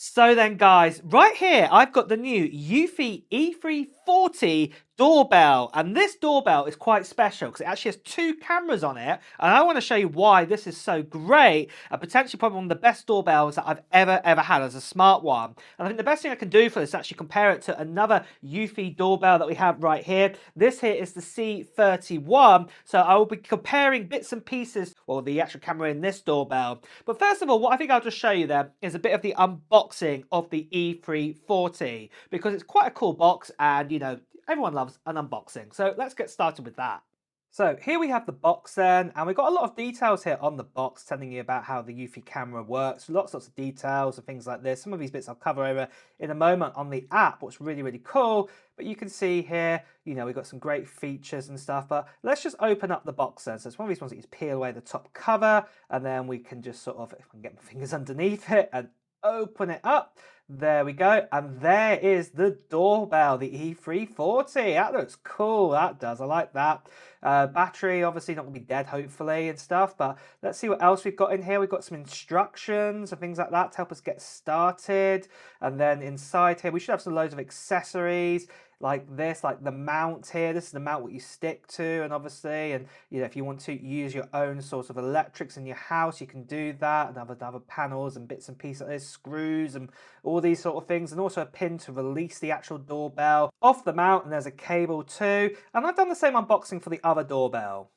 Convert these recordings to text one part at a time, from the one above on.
So then guys, right here I've got the new Eufy E340 doorbell, and this doorbell is quite special because it actually has two cameras on it, and I want to show you why this is so great and potentially probably one of the best doorbells that I've ever had as a smart one. And I think the best thing I can do for this is actually compare it to another Eufy doorbell that we have right here. This here is the C31, so I will be comparing bits and pieces, or the actual camera in this doorbell. But first of all, what I think I'll just show you then is a bit of the unboxing of the E340, because it's quite a cool box and, you know, everyone loves an unboxing. So let's get started with that. So here we have the box then, and we've got a lot of details here on the box telling you about how the Eufy camera works. Lots of details and things like this. Some of these bits I'll cover over in a moment on the app, what's really cool. But you can see here, you know, we've got some great features and stuff. But let's just open up the box then. So it's one of these ones that you just peel away the top cover, and then we can just sort of, if I can get my fingers underneath it and open it up. There we go, and there is the doorbell, the E340. That looks cool, that does, I like that. Battery, obviously not going to be dead, hopefully, and stuff, but let's see what else we've got in here. We've got some instructions and things like that to help us get started, and then inside here we should have some loads of accessories like this, like the mount here. This is the mount what you stick to, and obviously, and you know, if you want to use your own sort of electrics in your house, you can do that, and other panels and bits and pieces like this, screws and all these sort of things, and also a pin to release the actual doorbell off the mount, and there's a cable too. And I've done the same unboxing for the other doorbell.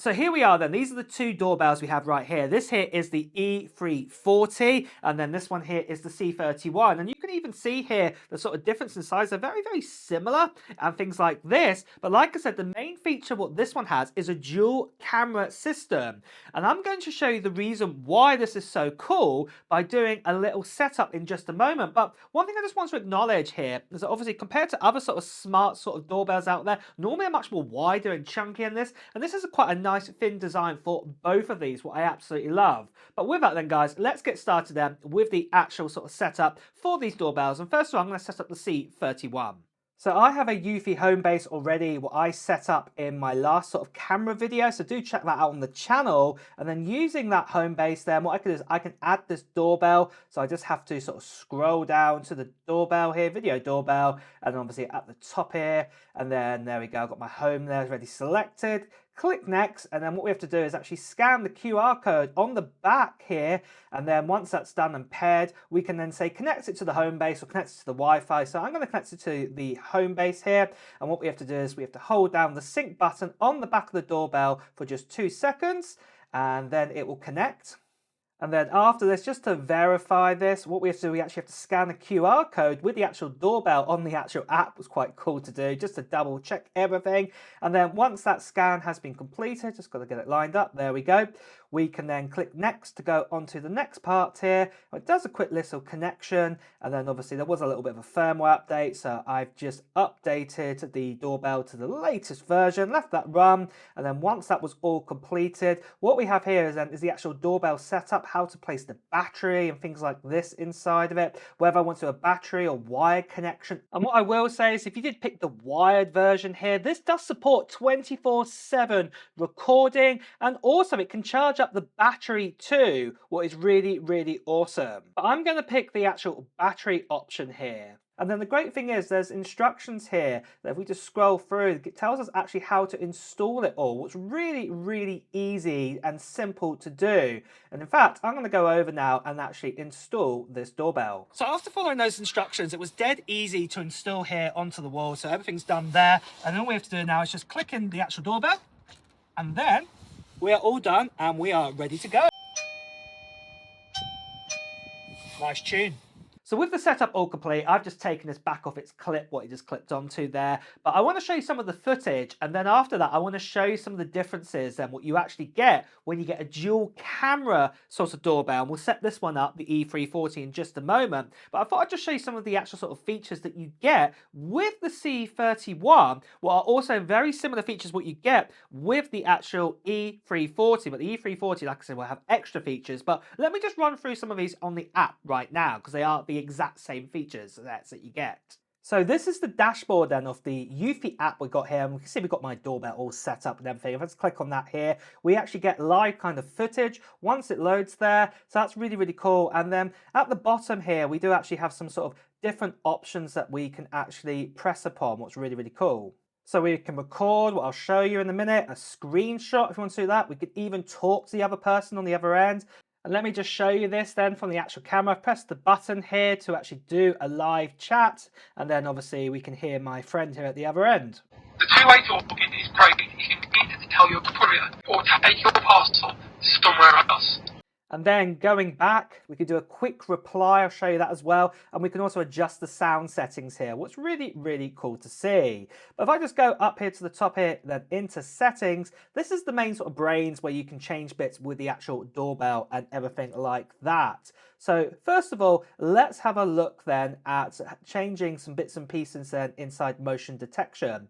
So here we are then. These are the two doorbells we have right here. This here is the E340, and then this one here is the C31. And you can even see here the sort of difference in size. They're very similar and things like this. But like I said, the main feature what this one has is a dual camera system. And I'm going to show you the reason why this is so cool by doing a little setup in just a moment. But one thing I just want to acknowledge here is that obviously compared to other sort of smart sort of doorbells out there, normally are much more wider and chunky in this. And this is quite a nice thin design for both of these, what I absolutely love. But with that then guys, let's get started then with the actual sort of setup for these doorbells. And first of all, I'm going to set up the C31. So I have a Eufy home base already, what I set up in my last sort of camera video, so do check that out on the channel. And then using that home base then, what I can do is I can add this doorbell. So I just have to sort of scroll down to the doorbell here, video doorbell, and obviously at the top here, and then there we go, I've got my home there already selected. Click next, and then what we have to do is actually scan the QR code on the back here, and then once that's done and paired, we can then say connect it to the home base or connect it to the Wi-Fi. So I'm going to connect it to the home base here, and what we have to do is we have to hold down the sync button on the back of the doorbell for just 2 seconds, and then it will connect. And then after this, just to verify this, what we have to do, we actually have to scan the QR code with the actual doorbell on the actual app. It was quite cool to do, just to double check everything. And then once that scan has been completed, just got to get it lined up. There we go. We can then click next to go on to the next part here. It does a quick little connection, and then obviously there was a little bit of a firmware update, so I've just updated the doorbell to the latest version, left that run, and then once that was all completed, what we have here is the actual doorbell setup, how to place the battery and things like this inside of it, whether I want to do a battery or wired connection. And what I will say is if you did pick the wired version here, this does support 24/7 recording, and also it can charge up the battery too, what is really awesome. But I'm going to pick the actual battery option here. And then the great thing is there's instructions here that if we just scroll through, it tells us actually how to install it all, which is really easy and simple to do. And in fact, I'm going to go over now and actually install this doorbell. So after following those instructions, it was dead easy to install here onto the wall. So everything's done there. And all we have to do now is just click in the actual doorbell, and then we are all done and we are ready to go. Nice tune. So with the setup all complete, I've just taken this back off its clip, what it just clipped onto there. But I want to show you some of the footage, and then after that, I want to show you some of the differences and what you actually get when you get a dual camera sort of doorbell. And we'll set this one up, the E340, in just a moment. But I thought I'd just show you some of the actual sort of features that you get with the C31, what are also very similar features what you get with the actual E340. But the E340, like I said, will have extra features. But let me just run through some of these on the app right now, because they are the exact same features that you get. So this is the dashboard then of the Eufy app we got here, and we can see we've got my doorbell all set up and everything. If I just click on that here, we actually get live kind of footage once it loads there. So that's really, really cool. And then at the bottom here, we do actually have some sort of different options that we can actually press upon, what's really, really cool. So we can record, what I'll show you in a minute, a screenshot if you want to do that. We could even talk to the other person on the other end. And let me just show you this then from the actual camera. Press the button here to actually do a live chat. And then obviously we can hear my friend here at the other end. The two-way talking is great. You can either tell your courier or take your parcel somewhere else. And then going back, we could do a quick reply. I'll show you that as well. And we can also adjust the sound settings here, what's really, really cool to see. But if I just go up here to the top here, then into settings, this is the main sort of brains where you can change bits with the actual doorbell and everything like that. So first of all, let's have a look then at changing some bits and pieces then inside motion detection.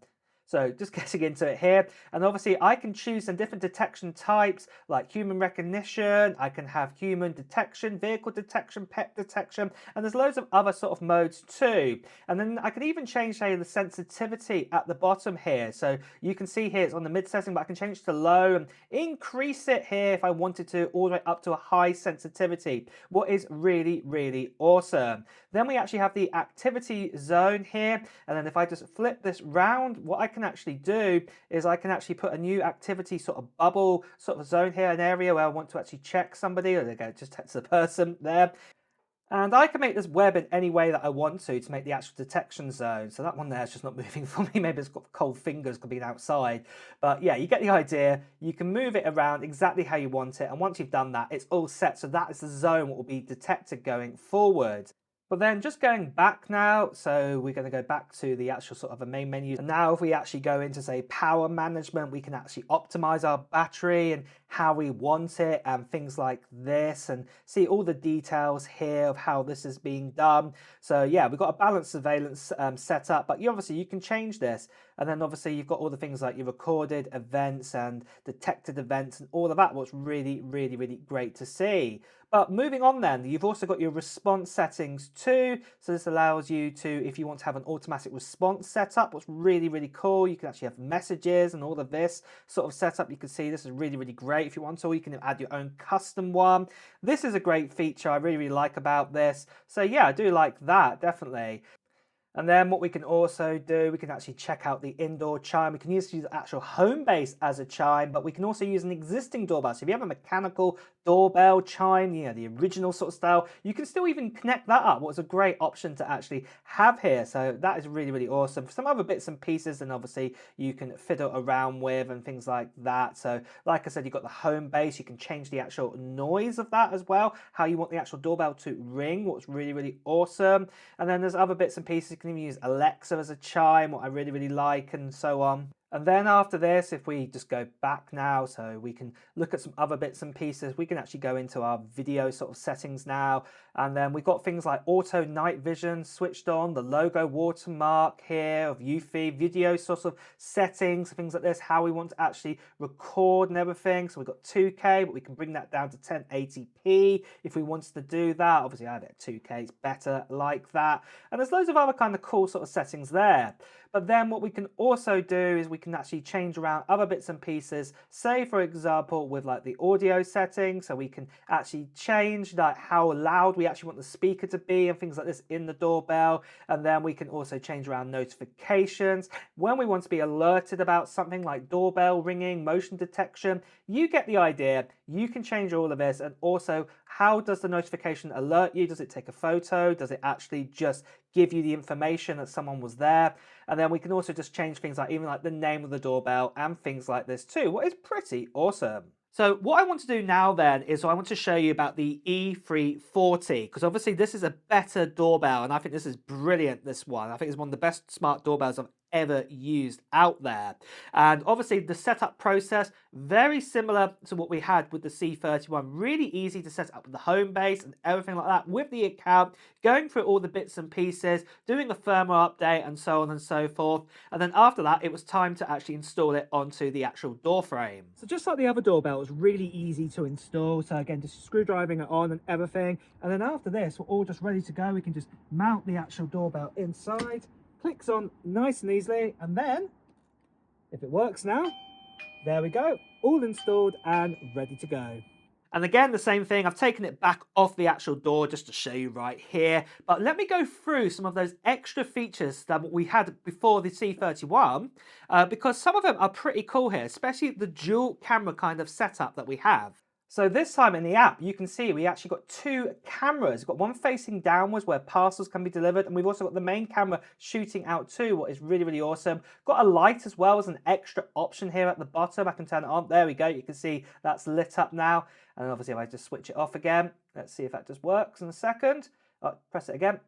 So just getting into it here, and obviously I can choose some different detection types like human recognition, I can have human detection, vehicle detection, pet detection, and there's loads of other sort of modes too. And then I can even change, say, the sensitivity at the bottom here. So you can see here it's on the mid setting, but I can change to low and increase it here if I wanted to, all the way up to a high sensitivity, what is really, really awesome. Then we actually have the activity zone here, and then if I just flip this round, what I can actually do is I can actually put a new activity sort of bubble sort of zone here, an area where I want to actually check somebody. There you go, just text the person there. And I can make this web in any way that I want to make the actual detection zone. So that one there is just not moving for me. Maybe it's got cold fingers being outside. But yeah, you get the idea. You can move it around exactly how you want it. And once you've done that, it's all set. So that is the zone that will be detected going forward. But then just going back now, so we're going to go back to the actual sort of a main menu. And now if we actually go into, say, power management, we can actually optimize our battery and how we want it and things like this, and see all the details here of how this is being done. So yeah, we've got a balanced surveillance set up, but obviously you can change this. And then obviously you've got all the things like your recorded events and detected events and all of that, what's really, really, really great to see. But moving on then, you've also got your response settings too. So this allows you to, if you want to have an automatic response setup, what's really, really cool. You can actually have messages and all of this sort of setup. You can see this is really, really great if you want to, or you can add your own custom one. This is a great feature I really, really like about this. So yeah, I do like that, definitely. And then what we can also do, we can actually check out the indoor chime. We can use the actual home base as a chime, but we can also use an existing doorbell. So if you have a mechanical doorbell chime, you know, the original sort of style, you can still even connect that up. What's a great option to actually have here. So that is really, really awesome. For some other bits and pieces, and obviously you can fiddle around with and things like that. So like I said, you've got the home base. You can change the actual noise of that as well, how you want the actual doorbell to ring, what's really, really awesome. And then there's other bits and pieces. You can even use Alexa as a chime, what I really, really like, and so on. And then after this, if we just go back now, so we can look at some other bits and pieces, we can actually go into our video sort of settings now. And then we've got things like auto night vision switched on, the logo watermark here of Eufy, video sort of settings, things like this, how we want to actually record and everything. So we've got 2K, but we can bring that down to 1080p if we wanted to do that. Obviously I have it at 2K, it's better like that. And there's loads of other kind of cool sort of settings there. But then what we can also do is we can actually change around other bits and pieces. Say, for example, with like the audio settings, so we can actually change like how loud we actually want the speaker to be and things like this in the doorbell. And then we can also change around notifications. When we want to be alerted about something like doorbell ringing, motion detection, you get the idea. You can change all of this. And also, how does the notification alert you? Does it take a photo? Does it actually just give you the information that someone was there? And then we can also just change things like even like the name of the doorbell and things like this too, what is pretty awesome. So what I want to do now then is I want to show you about the E340, because obviously this is a better doorbell and I think this is brilliant, this one. I think it's one of the best smart doorbells I've ever used out there. And obviously the setup process, very similar to what we had with the C31. Really easy to set up with the home base and everything like that with the account, going through all the bits and pieces, doing a firmware update and so on and so forth. And then after that, it was time to actually install it onto the actual door frame. So just like the other doorbell, it was really easy to install. So again, just screwdriving it on and everything. And then after this, we're all just ready to go. We can just mount the actual doorbell inside. clicks on nice and easily, and then if it works now, there we go, all installed and ready to go. And again, the same thing, I've taken it back off the actual door just to show you right here. But let me go through some of those extra features that we had before the C31, because some of them are pretty cool here, especially the dual camera kind of setup that we have. So this time in the app, you can see we actually got two cameras. We've got one facing downwards where parcels can be delivered, and we've also got the main camera shooting out too, what is really, really awesome. Got a light as well as an extra option here at the bottom. I can turn it on. There we go. You can see that's lit up now. And obviously if I just switch it off again, let's see if that just works in a second. Oh, press it again.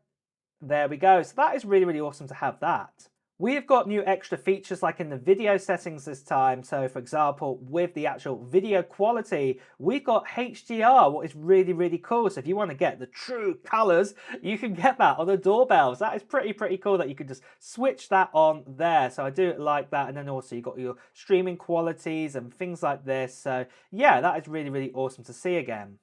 There we go. So that is really, really awesome to have that. We've got new extra features like in the video settings this time. So for example, with the actual video quality, we've got HDR, what is really, really cool. So if you want to get the true colors, you can get that on the doorbells. That is pretty cool that you can just switch that on there. So I do like that. And then also you've got your streaming qualities and things like this. So yeah, that is really, really awesome to see again.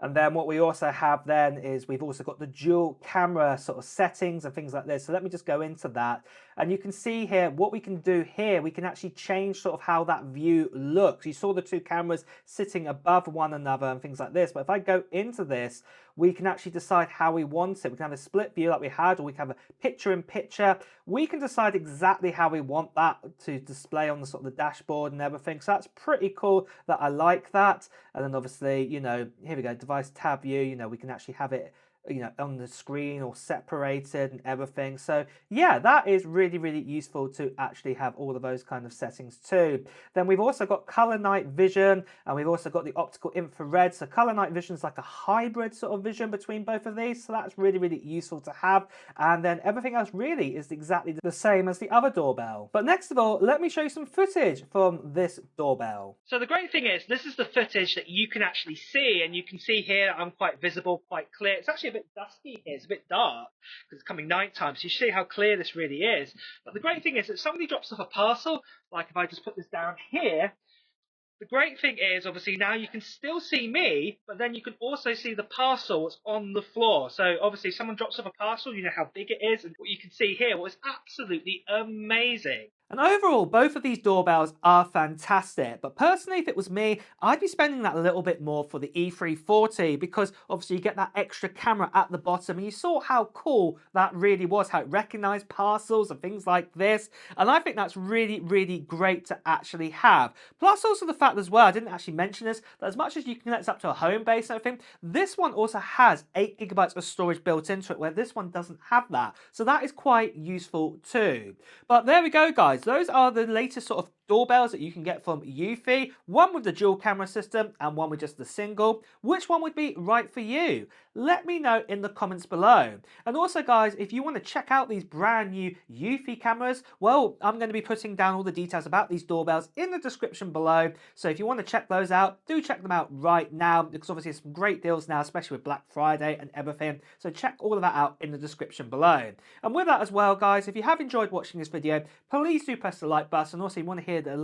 And then what we also have then is we've also got the dual camera sort of settings and things like this. So let me just go into that. And you can see here what we can do here. We can actually change sort of how that view looks. You saw the two cameras sitting above one another and things like this. But if I go into this, we can actually decide how we want it. We can have a split view like we had, or we can have a picture-in-picture. We can decide exactly how we want that to display on the sort of the dashboard and everything. So that's pretty cool that I like that. And then obviously, you know, here we go, device tab view, you know, we can actually have it, you know, on the screen or separated and everything. So yeah, that is really, really useful to actually have all of those kind of settings too. Then we've also got color night vision, and we've also got the optical infrared. So color night vision is like a hybrid sort of vision between both of these. So that's really, really useful to have. And then everything else really is exactly the same as the other doorbell. But next of all, let me show you some footage from this doorbell. So the great thing is, this is the footage that you can actually see, and you can see here I'm quite visible, quite clear. It's actually a bit dusky here, it's a bit dark because it's coming nighttime, so you see how clear this really is. But the great thing is that somebody drops off a parcel, like if I just put this down here, the great thing is obviously now you can still see me, but then you can also see the parcels on the floor. So obviously if someone drops off a parcel, you know how big it is, and what you can see here was absolutely amazing. And overall, both of these doorbells are fantastic. But personally, if it was me, I'd be spending that a little bit more for the E340 because obviously you get that extra camera at the bottom. And you saw how cool that really was, how it recognized parcels and things like this. And I think that's really, really great to actually have. Plus also the fact as well, I didn't actually mention this, that as much as you can connect up to a home base and everything, this one also has 8 GB of storage built into it, where this one doesn't have that. So that is quite useful too. But there we go, guys. Those are the latest sort of doorbells that you can get from Eufy, one with the dual camera system and one with just the single. Which one would be right for you? Let me know in the comments below. And also guys, if you want to check out these brand new Eufy cameras, well, I'm going to be putting down all the details about these doorbells in the description below. So if you want to check those out, do check them out right now, because obviously there's some great deals now, especially with Black Friday and everything. So check all of that out in the description below. And with that as well, guys, if you have enjoyed watching this video, please do press the like button. Also, if you want to hear the